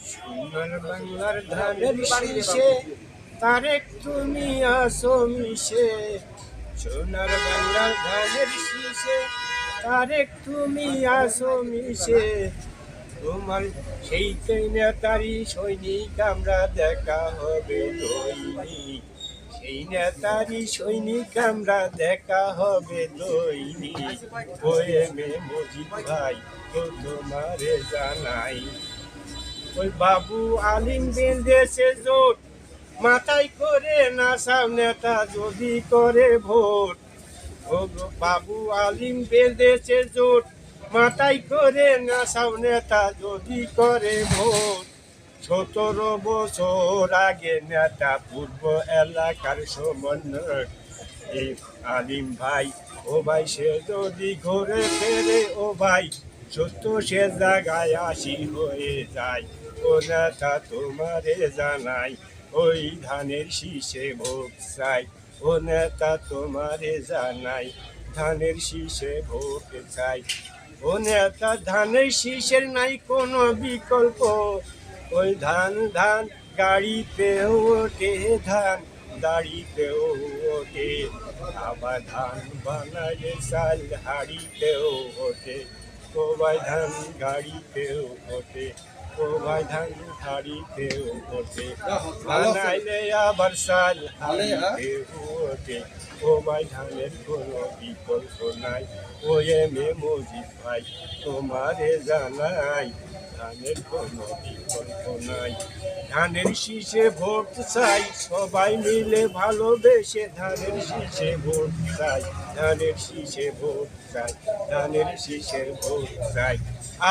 সোনার বাংলার ধানের শীষে তারেক তুমি আসো মিশে। সোনার বাংলার ধানের শীষে তারেক তুমি আসো মিশে। তোমার সেই নেতারি সৈনিক আমরা দেখা হবে দৈনিক। সেই নেতারি সৈনিক আমরা দেখা হবে দৈনিক। ওয়ে মে মজিদ ভাই তো তোমারে জানাই। ওই বাবু আলিম বেঁধেছে জোট, মাথায় করে নাসাও নেতা যদি করে ভোট। ও গো বাবু আলিম বেঁধেছে জোট, মাথায় করে নাসাও নেতা যদি করে ভোট। 17 বছর আগে নেতা পূর্ব এলাকার সমন্বয়ক এই আলিম ভাই। ও ভাই সে যদি ঘুরে ফেরে ও ভাই, সত্য সে জায়গায় আসি হয়ে যায়। ও নেতা তোমারে জানাই, ওই ধানের শীষে ভোট চাই। ও নেতা তোমারে জানাই, ধানের শীষে ভোট চাই। ও নেতা ধানের শীষের নাই কোনো বিকল্প। ওই ধান ধান গাড়িতে ওঠে, ধান দাড়িতেও ওঠে। আবার ধান বানায় চাল হাড়িতেও ওঠে। ও ভাই ধান গাড়িতেও ওঠে, ও ভাই ধান হাড়িতেও ওঠে। বানাইলে আবার চাল হাড়িতেও ওঠে। ও ভাই ধানের কোনো বিকল্প নাই। ও এম এ মজিদ ভাই তোমারে জানাই, ধানের কোনো বিকল্প নাই। ধানের শীষে ভোট চাই, সবাই মিলে ভালোবেসে ধানের শীষে ভোট চাই। ধানের শীষে ভোট চাই, ধানের শীষের ভোট চাই।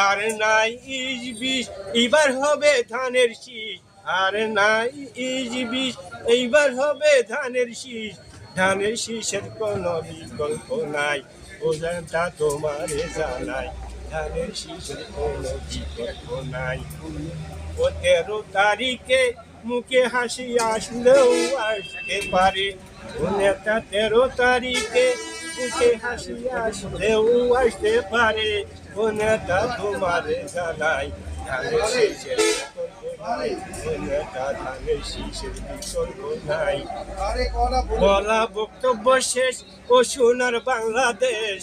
আর নাই ইজ বিষ, এইবার হবে ধানের শীষ। আর নাই ইজ বিষ, এইবার হবে ধানের শীষ। ধানের শীষের কোনো বিকল্প নাই। ও জানতা তোমারে জানাই, ধানের শীষের কোনো বিকল্প নাই। ও 13 তারিখে মুখে হাসি আসলেও আসতে পারে। ও নেতা 13 তারিখে মুখে হাসি আসলেও আসতে পারে। ও নেতা তোমারে জানাই, ধানের শীষের বিকল্প নাই। ও নেতা ধানের শীষের বিকল্প নাই। বলা বক্তব্য শেষ। ও সোনার বাংলাদেশ।